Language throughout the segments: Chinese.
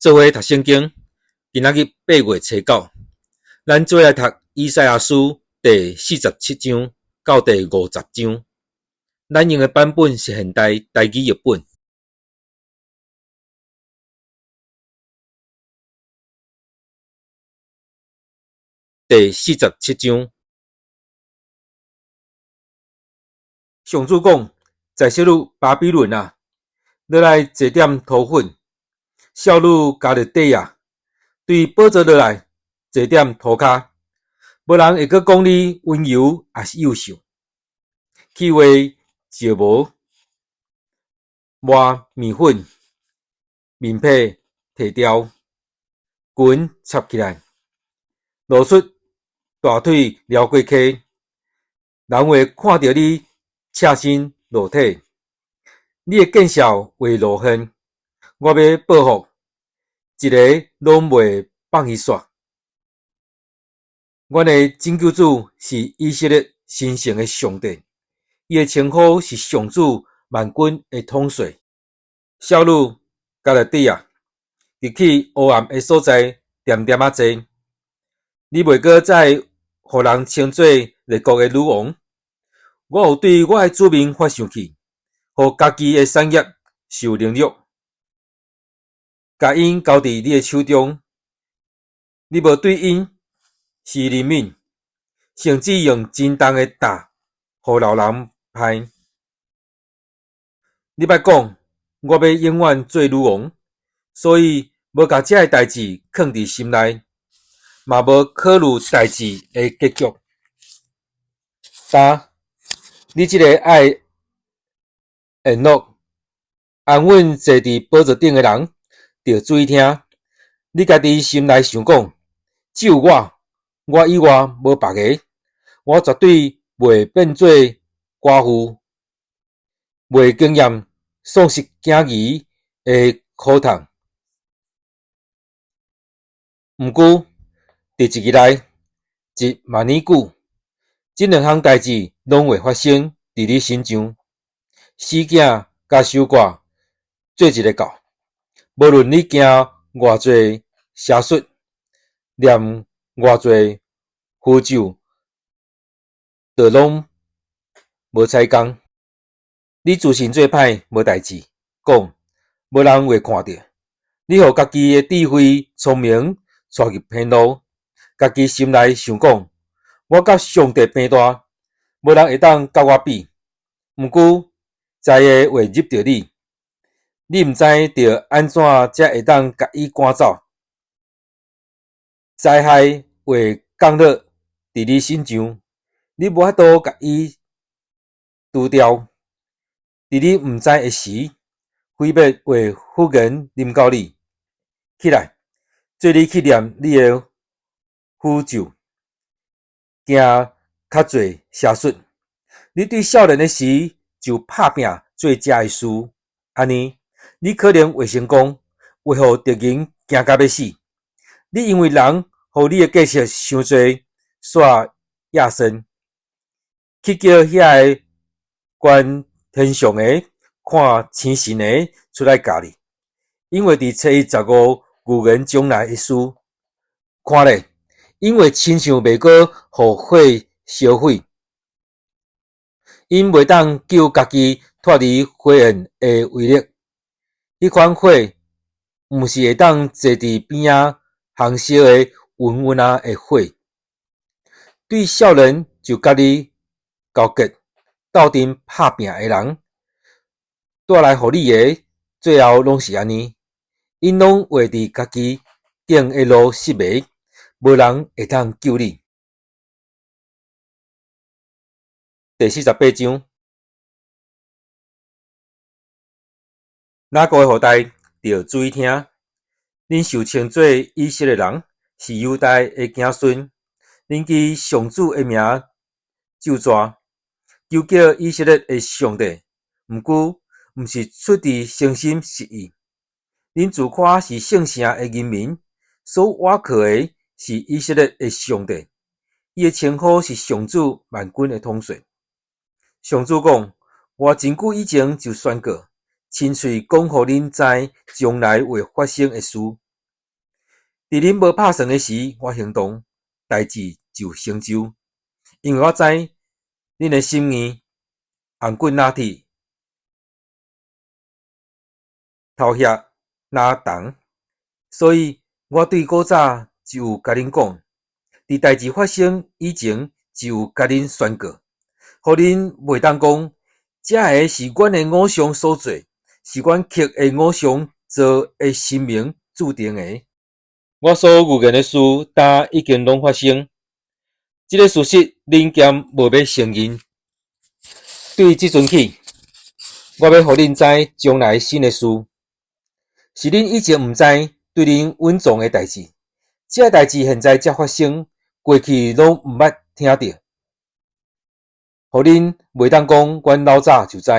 做伙读圣经，今仔日8月初9，咱做来读以赛亚书第47章到第50章。咱用的版本是现代台语译本。第47章，上主讲，在小女巴比伦啊，你来坐点土粉，少女加入底啊，对宝座落来坐点涂骹，无人会阁讲你温柔也是优秀，气话招无，抹面粉，面皮摕掉，裙插起来，露出大腿撩过溪，人会看到你赤身裸体，你的见笑会露痕，我要报复，一个拢袂放伊煞。阮的拯救主是以色列神圣的上帝，伊的称呼是上主万军的统帅。少女加勒底啊，入去黑暗的所在，点点仔坐。你袂阁再互人称作列国的女王。我有对我的子民发生气，互家己的产业受凌辱，甲因交伫你的手中。你无对因施怜悯，甚至用真重的担，互老人拍。你捌讲，我要永远做女王，所以无甲这个代志藏伫心内，嘛无考虑代志的结局。三，你这个爱宴乐、安稳坐伫宝座顶的人，着注意听。你家己心内想讲，只有我以外无别个，我绝对袂变做寡妇，袂经验丧失囝儿的苦痛。毋过，第一日来，1万年久，这两项代志拢会发生伫你身上。死囝甲守寡做一个到，无论你行偌济邪术，念偌济符咒，就拢无采工。你自信做歹无代志，讲无人会看到。你互家己的智慧聪明带入偏路，家己心内想讲，我甲上帝平大，无人会当甲我比。毋过灾的会入着你，你毋知着安怎才会当甲伊赶走。灾害会降落伫你身上，你无法度甲伊除掉。伫你毋知的时，毁灭会忽然临到你。起来，做你去念你的符咒，行较侪邪术。你对少年的时就拍拼做这的事，安尼你可能会成功，会互敌人惊到要死。你因为人互你的计划伤侪，煞野生，去叫遐个观天上的、看星神的出来教你，因为伫初一15预言将来的事，看咧，因为亲像袂过互火烧毁。因袂当救家己脱离火焰的威力，迄款火毋是会当坐伫边仔烘烧的温温的火。对少年就甲你交结斗阵拍拼的人，带来互你的最后拢是安尼，因拢会伫家己顶的路失迷，无人会当救你。第48章，哪个的后代着注意听，恁受称作以色列人，是犹大的子孙，恁记上主的名咒詛，求叫以色列的上帝，毋过毋是出自诚心实意。恁自夸是圣城的人民，所倚靠的是以色列的上帝，伊的称呼是上主万军的统帅。上主讲，我真久以前就宣告，亲嘴讲互恁知将来会发生的事，伫恁无拍算诶时，我行动代志就成就，因为我知恁诶心意红棍哪铁，头遐哪重，所以我对古早就有甲恁讲，伫代志发生以前就有甲恁宣告，互恁袂当讲，这个是阮诶偶像所做，是阮刻诶偶像做诶神明注定诶。我所预言诶事，呾已经拢发生，即个事实恁兼无要承认。对即阵起，我要互恁知将来新诶事，是恁以前毋知对恁稳重诶代志。这个代志现在才发生，过去拢毋捌听到，互恁袂当讲阮老早就知，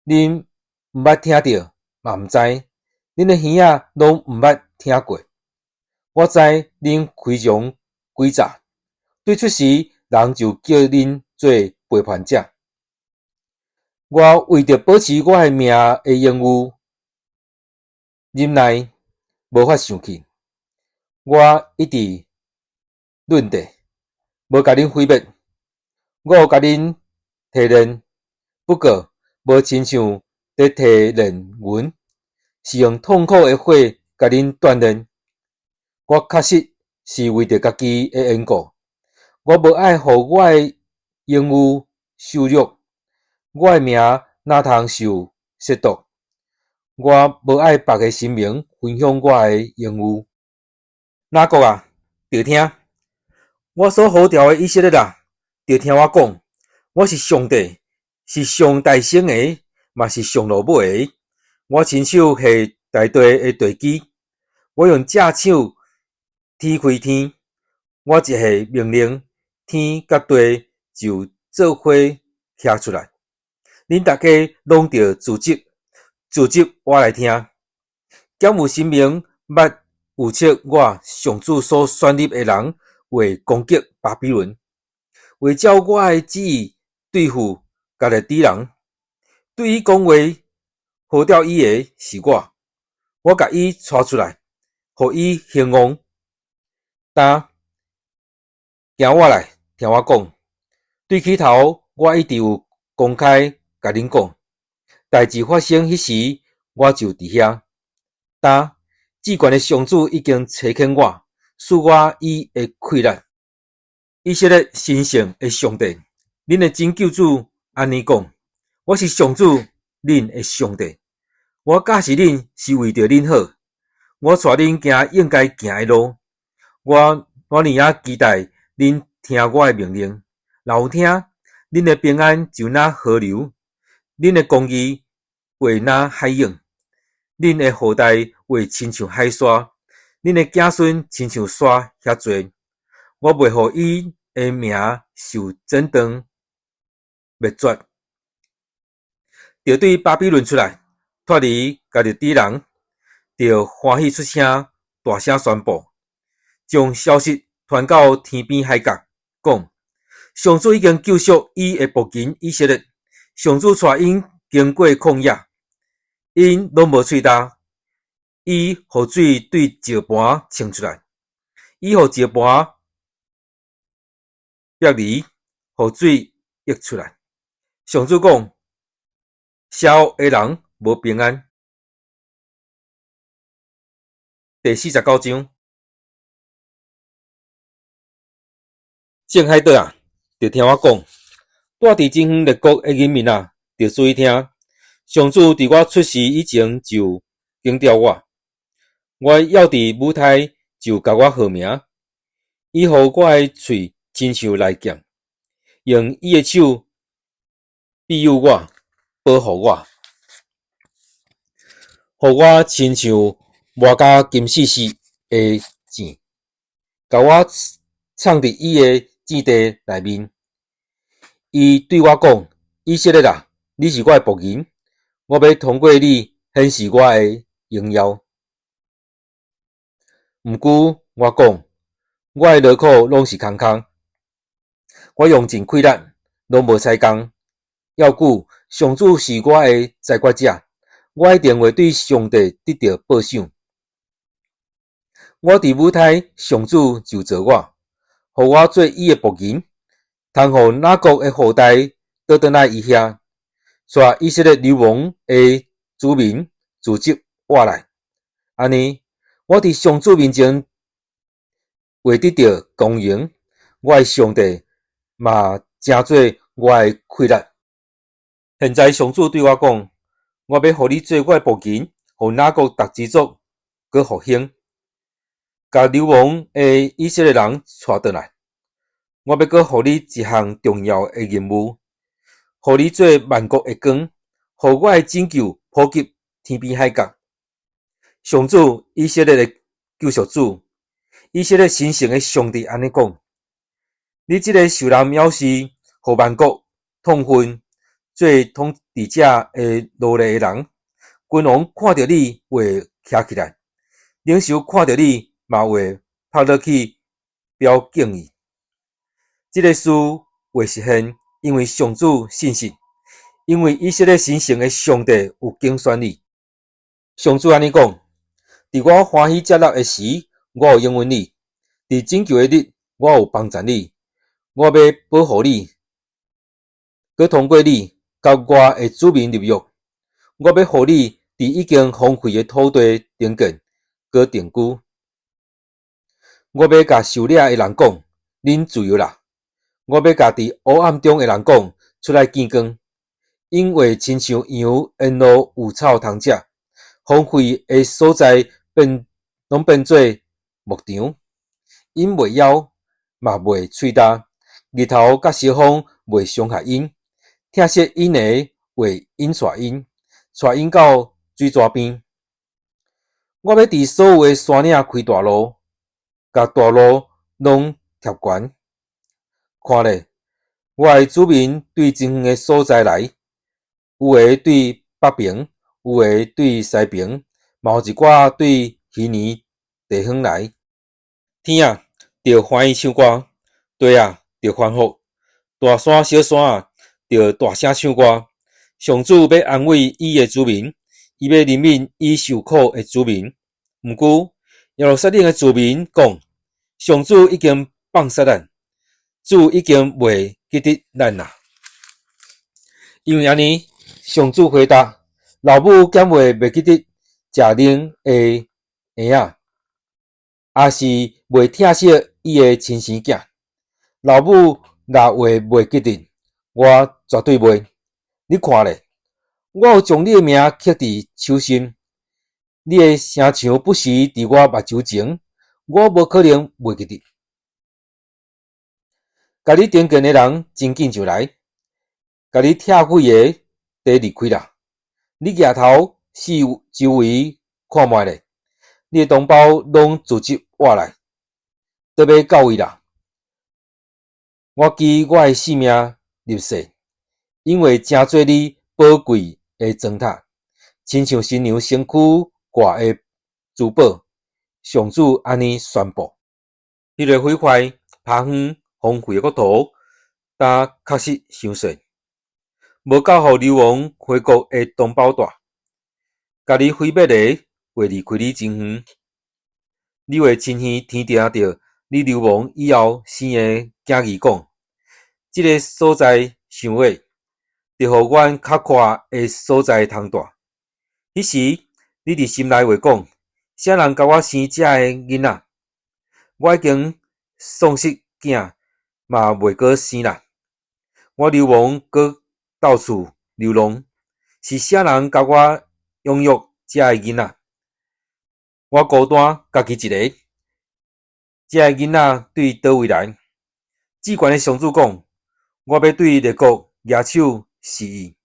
恁毋捌听到嘛毋知，恁诶耳仔拢毋捌听过。我知恁非常诡诈，对出时人就叫恁做背叛者。我为着保持我诶命诶荣誉，忍耐无法生气。我一直论地，无甲恁毁灭。我有甲恁提炼，不过无亲像咧提炼云，是用痛苦诶火甲恁锻炼。我确实是为着家己诶缘故，我无爱互我诶荣誉受辱，我诶命哪通受亵渎。我无爱别个神明分享我诶荣誉。哪个啊？着听！我所呼召诶以色列人，着听我讲，我是上帝，是上大生诶，嘛是上落尾诶。我亲手下大地诶地基，我用正手天开天，我一下命令，天甲地就做伙徛出来。恁大家拢着自责我来听。敢有神明捌预测我上主所选立诶人会攻击巴比伦，为照我诶旨意对付家己敌人？对伊讲话呼召伊诶是我，我甲伊带出来，互伊兴旺。呾行我来，听我讲。对起头，我一直有公开甲恁讲，代志发生迄时，我就伫遐。呾至悬诶上主已经差遣我，使我伊会溃力。以色列神圣诶上帝，恁诶真救主安尼讲：我是上主，恁诶上帝。我教示恁是为着恁好，我带恁行应该行诶路。我尼啊期待恁听我诶命令，若有听，恁诶平安就若河流，恁诶公义会若海涌，恁诶后代会亲像海沙，恁诶子孙亲像沙遐多。我袂互伊诶名受震动灭绝，着对巴比伦出来，脱离家己敌人，着欢喜出声，大声宣布，将消息传到天边海角，讲上主已经救赎伊诶仆人以色列，上主带因经过旷野，因拢无喙焦，伊互水对石盘冲出来，伊互石盘隔离，互水溢出来。上主讲，邪恶的人无平安。第49章，正海岛啊，着听我讲，住伫真远列国的人民啊，着注意听。上主伫我出世以前就警告我要伫舞台就甲我号名，伊互我的喙亲像来剑，用伊的手庇佑我，保护我，互我亲像磨甲金细细的剑，甲我藏伫伊的箭地内面。伊对我讲：以色列啊，你是我的仆人，我要通过你显示我的荣耀。毋过我讲，我的劳苦拢是空空，我用尽气力，拢无采工。要久，上主是我的裁决者，我一定会对上帝得到报赏。我伫舞台，上主就做我，互我做伊诶仆人，通互哪国诶后代倒转来伊遐，带以色列流亡诶子民自责活来。安尼，我伫上主面前为得到公荣，我诶上帝嘛诚做我诶快乐。现在上主对我讲，我要互你做我诶仆人，互哪国逐支族搁复兴，甲流亡诶以色列人带倒来。我要搁互你一项重要诶任务，互你做万国诶光，互我诶拯救普及天边海角。上主以色列诶救赎主，以色列神圣诶上帝安尼讲：你即个受人藐视，互万国痛恨，做统治者诶奴隶诶人，君王看到你会徛起来，领袖看到你嘛会拍落去表敬意。即个事会实现，因为上主信实，因为以色列神圣诶上帝有竞选你。上主安尼讲：伫我欢喜接纳诶时，我有应允你；伫拯救诶日，我有帮助你。我要保护你，佮通过你，甲我诶子民立约。我要互你伫已经荒废诶土地顶建，佮定居。我要甲受掠诶人讲：恁自由啦！我要甲伫黑暗中诶人讲：出来见光，因为亲像羊沿路有草通食，荒废诶所在拢变做牧场，因袂枵，嘛袂喙焦，日头甲小风袂伤害因，疼惜因诶会引带因到水泉边。我要伫所有诶山岭开大路，甲大路拢贴悬。看咧，我诶子民对真远诶所在来，有诶对北边，有诶对西边，嘛有一寡对虚拟地方来。天啊，着欢喜唱歌；地啊，着欢呼；大山小山啊，着大声唱歌。上主要安慰伊诶子民，伊要怜悯伊受苦诶子民。毋过，耶路撒冷诶子民讲：上主已经放杀咱，主已经袂记得咱啦。因为安尼，上主回答：老母减话袂记得食奶诶婴仔，也是袂疼惜伊诶亲生囝。老母若话袂记得，我绝对袂。你看咧，我有将你诶名刻伫手心，你诶声像不时伫我目睭前，我无可能袂记得。甲你顶建诶人真紧就来，甲你拆毁诶地离开啦。你举头四周围看觅咧，你诶同胞拢自责活来，倒要到位啦。我记我诶性命入世，因为诚做你宝贵诶砖塔，亲像新娘身躯挂诶珠宝。上主安尼宣布：迄个毁坏、拍远、荒废诶国土，但确实伤细，无够互流亡回国诶同胞大。家己毁灭诶会离开你真远，你会亲耳听到你流亡以后生诶囝儿讲：即个所在伤矮，着互阮较宽诶所在通住。迄时，你伫心内会讲：啥人甲我生遮诶囡仔？我已经丧失囝，嘛袂阁生啦。我流亡阁到处流浪，是啥人甲我养育遮诶囡仔？我孤单家己一个，遮诶囡仔对倒位来？至悬诶上主讲：我要对列国举手示意，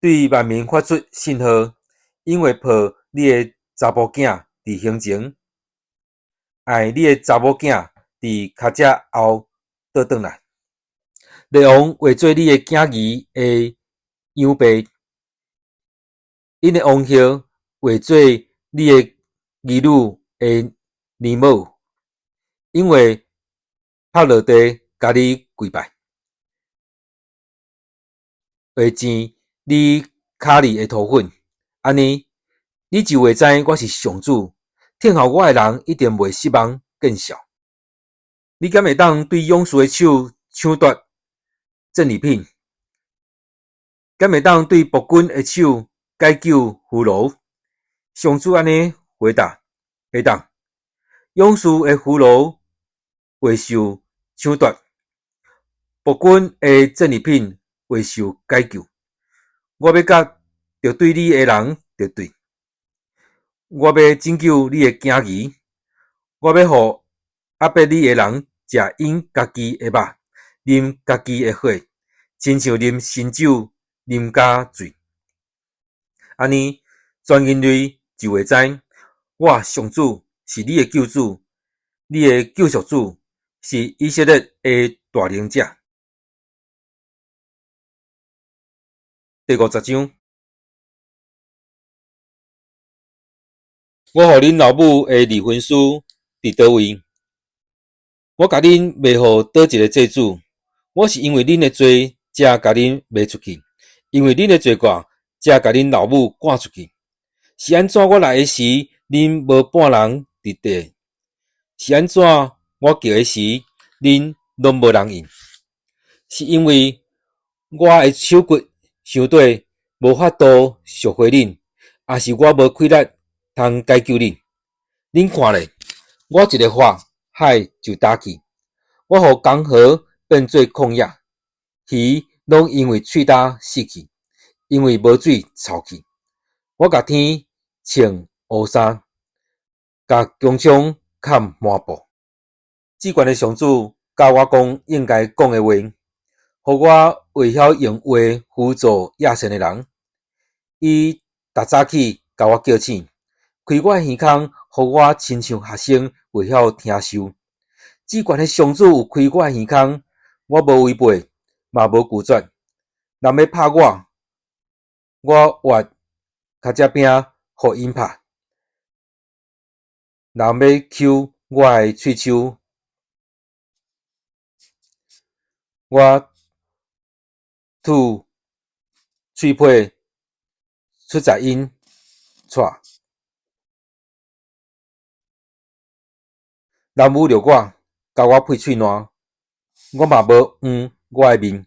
对万民发出信号，因为抱你诶查某囝伫胸前，爱你诶查某囝伫脚趾后倒转来。列王会做你诶囝儿诶养爸，因诶王后会做你诶儿女诶年母，因为拍落地甲你跪拜，会沾你骹里诶土粉。安尼，你就会知我是上主，听候我诶人一定袂失望见笑。你敢会当对勇士诶手抢夺战利品？敢会当对暴君诶手解救俘虏？上主安尼回答：会当。勇士诶俘虏会受抢夺，暴君诶战利品会受解救。我要甲着对你诶人着对，我要拯救你诶囝儿，我要互压迫你诶人食因家己诶肉，啉家己诶血，亲像啉新酒，啉甲醉。安尼，全人类就会知，我上主是你诶救主，你诶救赎主是以色列诶大能者。第50章，我互恁老母诶离婚书伫倒位？我甲恁卖互倒一个祭主？我是因为恁诶罪，才甲恁卖出去，因为恁诶罪过，才甲恁老母赶出去。是安怎我来诶时，恁无半人伫地？是安怎我叫诶时，恁拢无人应？是因为我诶手骨伤短，无法度赎回恁，还是我无气力通解救恁？恁看咧，我一个发海就打去，我互江河变做旷野，鱼拢因为喙焦死去，因为无水臭去。我甲天穿乌衫，甲穹苍盖抹布。至悬的上主教我讲应该讲的话，互我会晓用话辅助野生的人。伊逐早起甲我叫醒，开我的耳孔，互我亲像学生会晓听授。至悬的上主有开我的耳孔，我无违背，嘛无拒绝。人要拍我，我活脚趾饼互因拍。人要揪我的喙手，我吐喙皮出在因带。人侮辱我，甲我配喙烂，我嘛无黄我的面。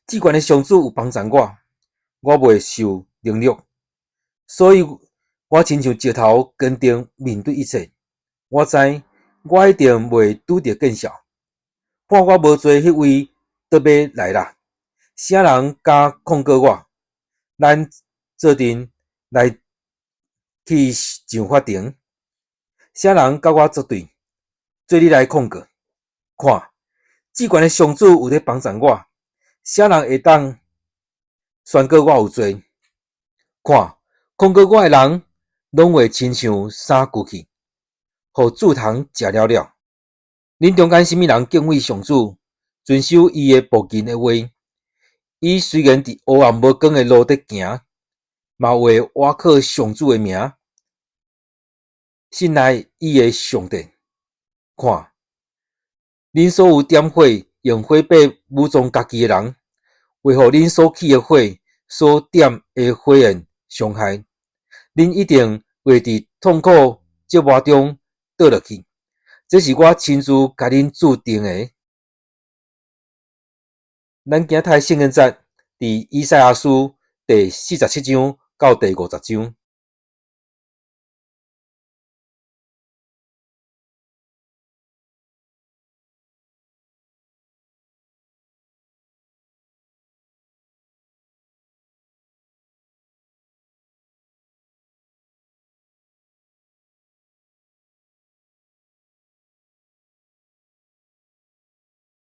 至悬的上主有帮助我，我袂受凌辱，所以我亲像石头坚定面对一切。我知我一定袂拄着见笑，看我无做迄位倒要来啦。啥人敢控告我？咱做阵来去上法庭。啥人甲我作对？做你来控告。看，至悬的上主有咧帮助我。啥人会当宣告我有罪？看，控告我的人拢会亲像衫旧去，互主堂食了了。恁中间什么人敬畏上主，遵守伊的仆人的话？伊虽然伫黑暗无光的路顶行，嘛会倚靠上主的名，信赖伊的上帝。看，恁所有点火用火把武装家己的人，为互恁所起的火所点的火焰伤害，恁一定会伫痛苦折磨中倒落去。这是我亲自甲恁注定的。咱今仔日圣经节伫以赛亚书第47章到第50章。